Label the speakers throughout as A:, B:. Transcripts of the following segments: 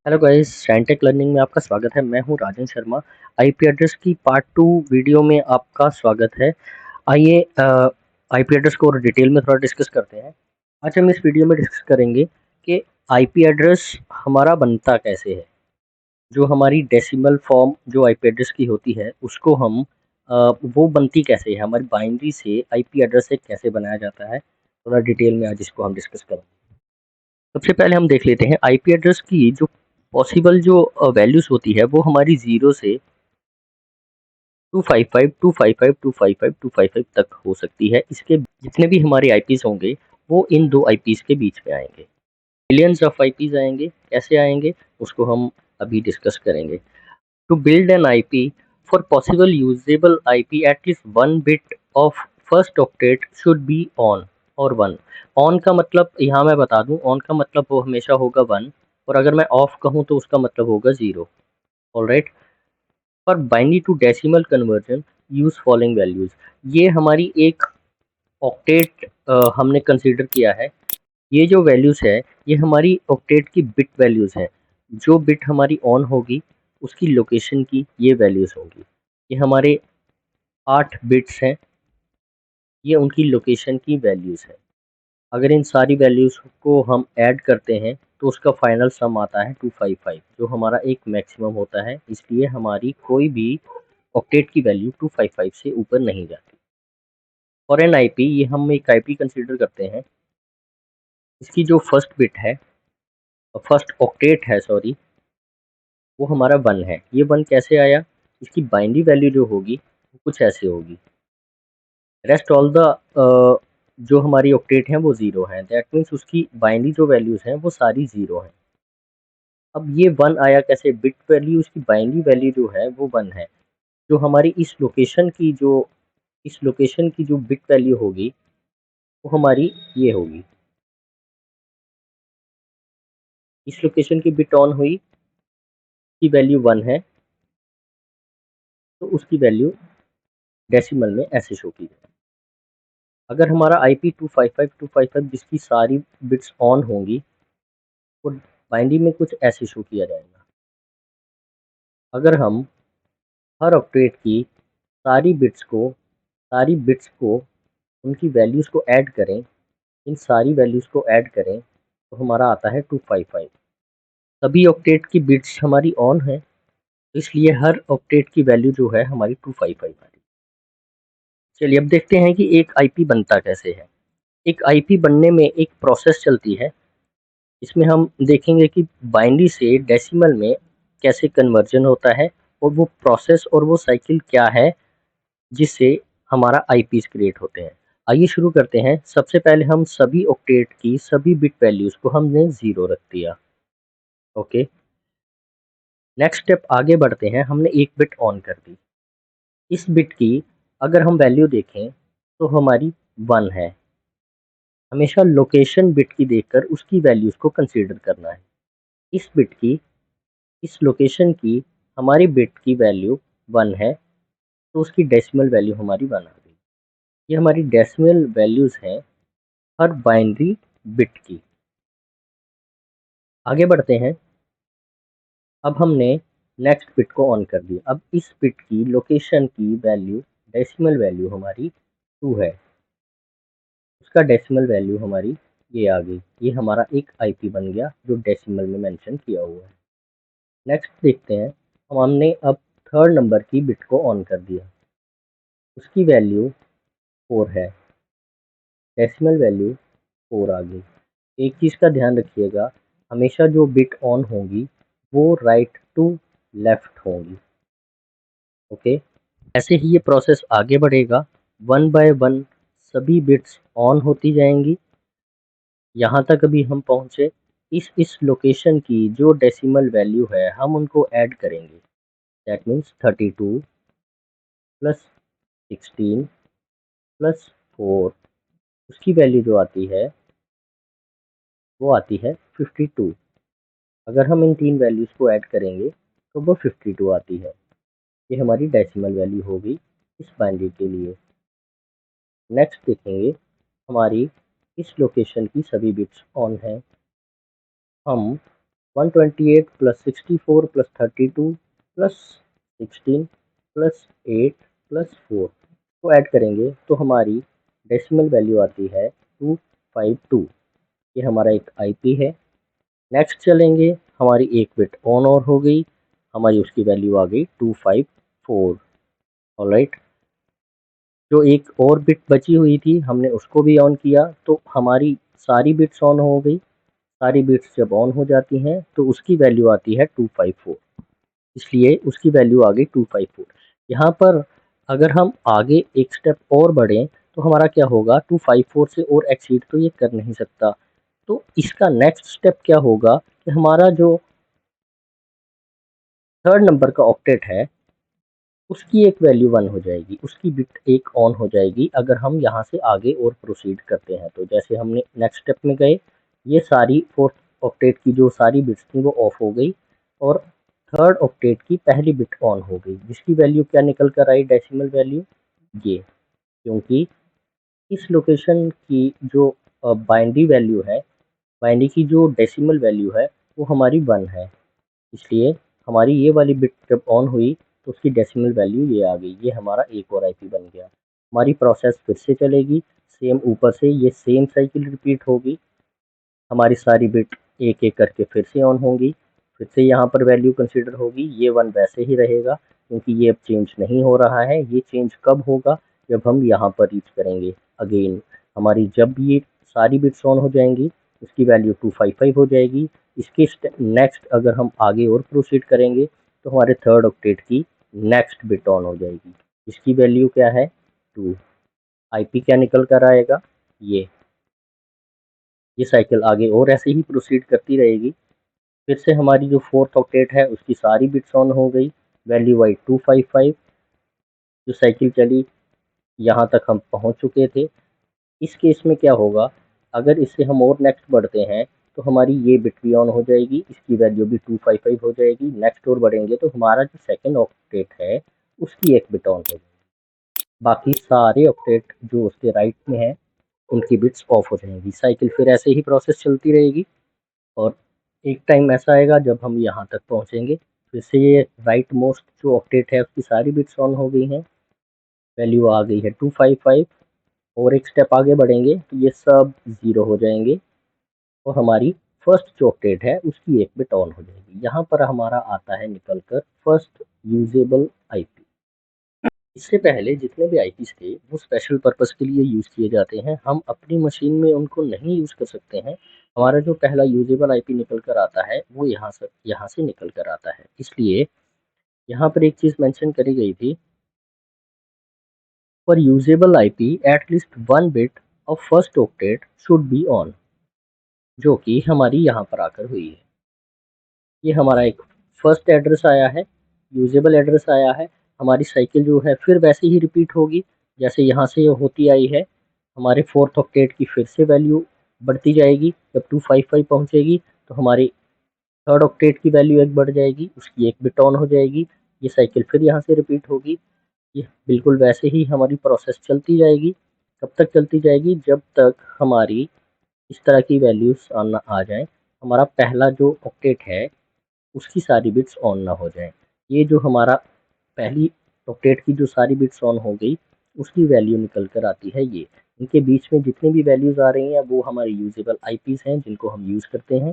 A: Hello guys, साइंटेक learning में आपका स्वागत है। मैं हूं राजन शर्मा। आईपी एड्रेस की पार्ट 2 वीडियो में आपका स्वागत है। आइए आईपी एड्रेस को और डिटेल में थोड़ा डिस्कस करते हैं। आज हम इस वीडियो में डिस्कस करेंगे कि आईपी एड्रेस हमारा बनता कैसे है। जो हमारी डेसिमल फॉर्म जो आईपी एड्रेस की होती है उसको हम वो बनती कैसे है, हमारी बाइनरी से आईपी एड्रेस से कैसे बनाया जाता है। थोड़ा डिटेल में आज इसको हम डिस्कस करेंगे। सबसे पहले हम देख लेते हैं आईपी एड्रेस की जो पॉसिबल जो वैल्यूज़ होती है वो हमारी 0 से 255, 255, 255, 255 तक हो सकती है। इसके जितने भी हमारे आईपीज़ होंगे वो इन 2 आईपीज़ के बीच में आएँगे। मिलियंस ऑफ आईपीज़ आएँगे, कैसे आएँगे उसको हम अभी डिस्कस करेंगे। To build an IP, for possible usable IP, at least one bit of first octet should be on और 1। ऑन का मतलब यहाँ मैं बता दूँ, ऑन का मतलब वो हमेशा होगा 1 और अगर मैं ऑफ कहूँ तो उसका मतलब होगा 0। Alright. For binary to decimal conversion use following values. ये हमारी एक ऑक्टेट हमने कंसीडर किया है। ये जो वैल्यूज है ये हमारी ऑक्टेट की बिट वैल्यूज हैं। जो बिट हमारी ऑन होगी उसकी लोकेशन की ये वैल्यूज होंगी। ये हमारे 8 बिट्स हैं, ये उनकी लोकेशन की वैल्यूज है। अगर इन सारी वैल्यूज को हम ऐड करते हैं तो उसका फाइनल सम आता है 255, जो हमारा एक मैक्सिमम होता है। इसलिए हमारी कोई भी ऑक्टेट की वैल्यू 255 से ऊपर नहीं जाती। और एन आईपी, ये हम एक आईपी कंसीडर करते हैं। इसकी जो फर्स्ट बिट है, फर्स्ट ऑक्टेट है सॉरी, वो हमारा 1 है। ये 1 कैसे आया? इसकी बाइनरी वैल्यू जो होगी वो कुछ ऐसे होगी। रेस्ट ऑल द जो हमारी ऑक्टेट हैं वो 0 हैं। दैट मीन्स उसकी बाइनरी जो वैल्यूज हैं वो सारी 0 हैं। अब ये 1 आया कैसे? बिट वैल्यू, उसकी बाइनरी वैल्यू जो है वो 1 है। जो हमारी इस लोकेशन की जो बिट वैल्यू होगी वो हमारी ये होगी। इस लोकेशन की बिट ऑन हुई, की वैल्यू 1 है, तो उसकी वैल्यू डेसिमल में ऐसे शो की जाए। अगर हमारा आईपी 255 जिसकी सारी बिट्स ऑन होंगी वो बाइनरी में कुछ ऐसे शो किया जाएगा। अगर हम हर ऑक्टेट की सारी बिट्स को उनकी वैल्यूज़ को ऐड करें, इन सारी वैल्यूज़ को ऐड करें तो हमारा आता है 255। सभी ऑक्टेट की बिट्स हमारी ऑन है, इसलिए हर ऑक्टेट की वैल्यू जो है हमारी 255 आ रही है। चलिए अब देखते हैं कि एक आईपी बनता कैसे है। एक आईपी बनने में एक प्रोसेस चलती है। इसमें हम देखेंगे कि बाइनरी से डेसिमल में कैसे कन्वर्जन होता है और वो प्रोसेस और वो साइकिल क्या है जिससे हमारा आईपीस क्रिएट होते हैं। आइए शुरू करते हैं। सबसे पहले हम सभी ऑक्टेट की सभी बिट वैल्यूज़ को हमने 0 रख दिया। ओके, नेक्स्ट स्टेप आगे बढ़ते हैं। हमने एक बिट ऑन कर दी। इस बिट की अगर हम वैल्यू देखें तो हमारी 1 है। हमेशा लोकेशन बिट की देखकर उसकी वैल्यूज़ को कंसीडर करना है। इस बिट की, इस लोकेशन की हमारी बिट की वैल्यू 1 है, तो उसकी डेसिमल वैल्यू हमारी 1 आ गई। ये हमारी डेसिमल वैल्यूज़ हैं हर बाइनरी बिट की। आगे बढ़ते हैं। अब हमने नेक्स्ट बिट को ऑन कर दिया। अब इस बिट की लोकेशन की वैल्यू, डेसिमल वैल्यू हमारी 2 है। उसका डेसिमल वैल्यू हमारी ये आ गई। ये हमारा एक आईपी बन गया जो डेसिमल में मेंशन किया हुआ है। नेक्स्ट देखते हैं। हमने अब थर्ड नंबर की बिट को ऑन कर दिया। उसकी वैल्यू 4 है, डेसिमल वैल्यू 4 आ गई। एक चीज़ का ध्यान रखिएगा, हमेशा जो बिट ऑन होंगी वो राइट टू लेफ्ट होंगी। ओके, ऐसे ही ये प्रोसेस आगे बढ़ेगा। 1 बाय 1 सभी बिट्स ऑन होती जाएंगी। यहाँ तक अभी हम पहुँचे। इस लोकेशन की जो डेसिमल वैल्यू है हम उनको ऐड करेंगे। दैट मीन्स 32 प्लस 16 प्लस 4, उसकी वैल्यू जो आती है वो आती है 52। अगर हम इन तीन वैल्यूज़ को ऐड करेंगे तो वो 52 आती है। ये हमारी डेसिमल वैल्यू होगी इस बाइनरी के लिए। नेक्स्ट देखेंगे, हमारी इस लोकेशन की सभी बिट्स ऑन हैं। हम 128 plus 64 plus 32 plus 16 plus 8 plus 4 को ऐड करेंगे तो हमारी डेसिमल वैल्यू आती है 252। ये हमारा एक आईपी है। नेक्स्ट चलेंगे, हमारी एक बिट ऑन और हो गई, हमारी उसकी वैल्यू आ गई 254। ऑलराइट, जो एक और बिट बची हुई थी हमने उसको भी ऑन किया तो हमारी सारी बिट्स ऑन हो गई। सारी बिट्स जब ऑन हो जाती हैं तो उसकी वैल्यू आती है 254, इसलिए उसकी वैल्यू आ गई 254। यहाँ पर अगर हम आगे एक स्टेप और बढ़ें तो हमारा क्या होगा, 254 से और एक्सीड तो ये कर नहीं सकता। तो इसका नेक्स्ट स्टेप क्या होगा कि हमारा जो थर्ड नंबर का ऑक्टेट है उसकी एक वैल्यू 1 हो जाएगी, उसकी बिट एक ऑन हो जाएगी अगर हम यहाँ से आगे और प्रोसीड करते हैं। तो जैसे हमने नेक्स्ट स्टेप में गए, ये सारी फोर्थ ऑक्टेट की जो सारी बिट्स थी वो ऑफ हो गई और थर्ड ऑक्टेट की पहली बिट ऑन हो गई, जिसकी वैल्यू क्या निकल कर आई, डेसिमल वैल्यू ये। क्योंकि इस लोकेशन की जो बाइनरी वैल्यू है, बाइनरी की जो डेसिमल वैल्यू है वो हमारी 1 है, इसलिए हमारी ये वाली बिट जब ऑन हुई तो उसकी डेसिमल वैल्यू ये आ गई। ये हमारा एक और आईपी बन गया। हमारी प्रोसेस फिर से चलेगी, सेम ऊपर से ये सेम साइकिल रिपीट होगी। हमारी सारी बिट एक एक करके फिर से ऑन होंगी, फिर से यहाँ पर वैल्यू कंसीडर होगी, ये 1 वैसे ही रहेगा क्योंकि ये अब चेंज नहीं हो रहा है। ये चेंज कब होगा, जब हम यहाँ पर रीच करेंगे अगेन। हमारी जब ये सारी बिट्स ऑन हो जाएंगी उसकी वैल्यू 255 हो जाएगी। इसके नेक्स्ट अगर हम आगे और प्रोसीड करेंगे तो हमारे थर्ड ऑक्टेट की नेक्स्ट बिट ऑन हो जाएगी, इसकी वैल्यू क्या है 2। आईपी क्या निकल कर आएगा, ये साइकिल आगे और ऐसे ही प्रोसीड करती रहेगी। फिर से हमारी जो फोर्थ ऑक्टेट है उसकी सारी बिट्स ऑन हो गई, वैल्यू आई 255। जो साइकिल चली यहाँ तक हम पहुँच चुके थे। इस केस में क्या होगा, अगर इससे हम और नेक्स्ट बढ़ते हैं तो हमारी ये बिट भी ऑन हो जाएगी, इसकी वैल्यू भी 255 हो जाएगी। नेक्स्ट और बढ़ेंगे तो हमारा जो सेकंड ऑक्टेट है उसकी एक बिट ऑन हो जाएगी। बाकी सारे ऑक्टेट जो उसके राइट में है उनकी बिट्स ऑफ हो जाएंगी। साइकिल फिर ऐसे ही प्रोसेस चलती रहेगी और एक टाइम ऐसा आएगा जब हम यहाँ तक पहुँचेंगे, फिर से ये राइट मोस्ट जो ऑक्टेट है उसकी सारी बिट्स ऑन हो गई हैं, वैल्यू आ गई है 255। और एक स्टेप आगे बढ़ेंगे तो ये सब ज़ीरो हो जाएंगे और हमारी फर्स्ट जो ऑक्टेट है उसकी एक बिट ऑन हो जाएगी। यहाँ पर हमारा आता है निकल कर फर्स्ट यूजेबल आईपी। इससे पहले जितने भी आईपीस थे वो स्पेशल पर्पस के लिए यूज़ किए जाते हैं, हम अपनी मशीन में उनको नहीं यूज़ कर सकते हैं। हमारा जो पहला यूजेबल आईपी निकल कर आता है वो यहाँ से निकल कर आता है। इसलिए यहाँ पर एक चीज़ मेंशन करी गई थी, for usable IP at least 1 bit of first octet should be on, जो कि हमारी यहाँ पर आकर हुई है। ये हमारा एक फर्स्ट एड्रेस आया है, यूजेबल एड्रेस आया है। हमारी साइकिल जो है फिर वैसे ही रिपीट होगी जैसे यहाँ से होती आई है। हमारे फोर्थ ऑक्टेट की फिर से वैल्यू बढ़ती जाएगी, जब 255 पहुँचेगी तो हमारी थर्ड ऑक्टेट की वैल्यू एक बढ़ जाएगी, उसकी एक बिट ऑन हो जाएगी। ये साइकिल फिर यहाँ से रिपीट होगी। ये बिल्कुल वैसे ही हमारी प्रोसेस चलती जाएगी। कब तक चलती जाएगी, जब तक हमारी इस तरह की वैल्यूज़ ना आ जाए, हमारा पहला जो ऑक्टेट है उसकी सारी बिट्स ऑन ना हो जाएं। ये जो हमारा पहली ऑक्टेट की जो सारी बिट्स ऑन हो गई उसकी वैल्यू निकल कर आती है ये। इनके बीच में जितनी भी वैल्यूज़ आ रही हैं वो हमारी यूजेबल आईपीस हैं जिनको हम यूज़ करते हैं।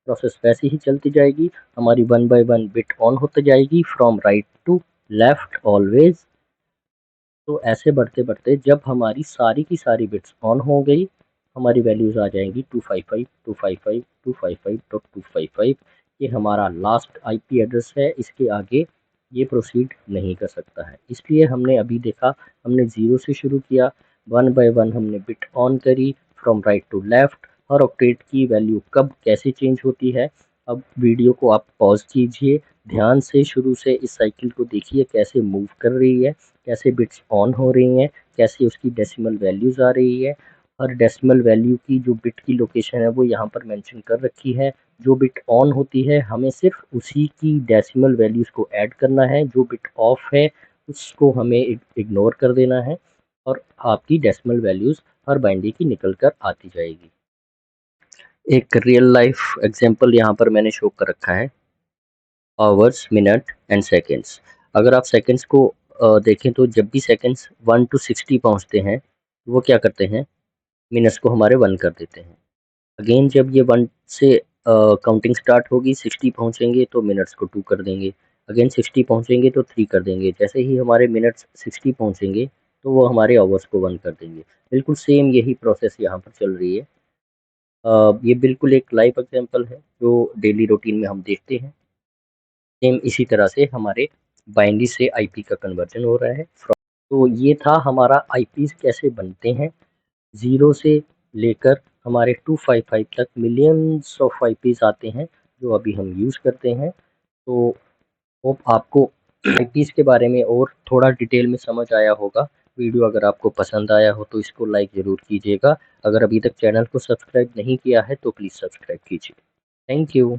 A: प्रोसेस वैसे ही चलती जाएगी, हमारी 1 बाय 1 बिट ऑन होती जाएगी from right to left always. तो ऐसे बढ़ते बढ़ते जब हमारी सारी की सारी बिट्स ऑन हो गई, हमारी वैल्यूज़ आ जाएंगी 255 255 255.255। ये हमारा लास्ट आईपी एड्रेस है, इसके आगे ये प्रोसीड नहीं कर सकता है। इसलिए हमने अभी देखा, हमने 0 से शुरू किया, 1 बाय 1 हमने बिट ऑन करी फ्रॉम राइट टू लेफ्ट। हर ऑक्टेट की वैल्यू कब कैसे चेंज होती है, अब वीडियो को आप पॉज कीजिए, ध्यान से शुरू से इस साइकिल को देखिए कैसे मूव कर रही है, कैसे बिट्स ऑन हो रही हैं, कैसे उसकी डेसिमल वैल्यूज़ आ रही है। हर डेसिमल वैल्यू की जो बिट की लोकेशन है वो यहाँ पर मेंशन कर रखी है। जो बिट ऑन होती है हमें सिर्फ उसी की डेसिमल वैल्यूज़ को ऐड करना है, जो बिट ऑफ है उसको हमें इग्नोर कर देना है और आपकी डेसिमल वैल्यूज़ हर बाइनरी की निकल कर आती जाएगी। एक रियल लाइफ एग्जांपल यहाँ पर मैंने शो कर रखा है, आवर्स, मिनट एंड सेकंड्स। अगर आप सेकंड्स को देखें तो जब भी सेकंड्स 1 टू 60 पहुँचते हैं, वो क्या करते हैं, मिनट्स को हमारे 1 कर देते हैं। अगेन जब ये 1 से काउंटिंग स्टार्ट होगी, 60 पहुँचेंगे तो मिनट्स को 2 कर देंगे। अगेन 60 पहुँचेंगे तो 3 कर देंगे। जैसे ही हमारे मिनट्स 60 पहुँचेंगे तो वो हमारे आवर्स को 1 कर देंगे। बिल्कुल सेम यही प्रोसेस यहाँ पर चल रही है। ये बिल्कुल एक लाइव एग्जांपल है जो डेली रूटीन में हम देखते हैं। सेम इसी तरह से हमारे बाइनरी से आईपी का कन्वर्जन हो रहा है। तो ये था हमारा आईपीज़ कैसे बनते हैं। 0 से लेकर हमारे 255 तक मिलियंस ऑफ आईपीज़ आते हैं जो अभी हम यूज़ करते हैं। तो होप आपको आईपीज़ के बारे में और थोड़ा डिटेल में समझ आया होगा। वीडियो अगर आपको पसंद आया हो तो इसको लाइक ज़रूर कीजिएगा। अगर अभी तक चैनल को सब्सक्राइब नहीं किया है तो प्लीज़ सब्सक्राइब कीजिए। Thank you.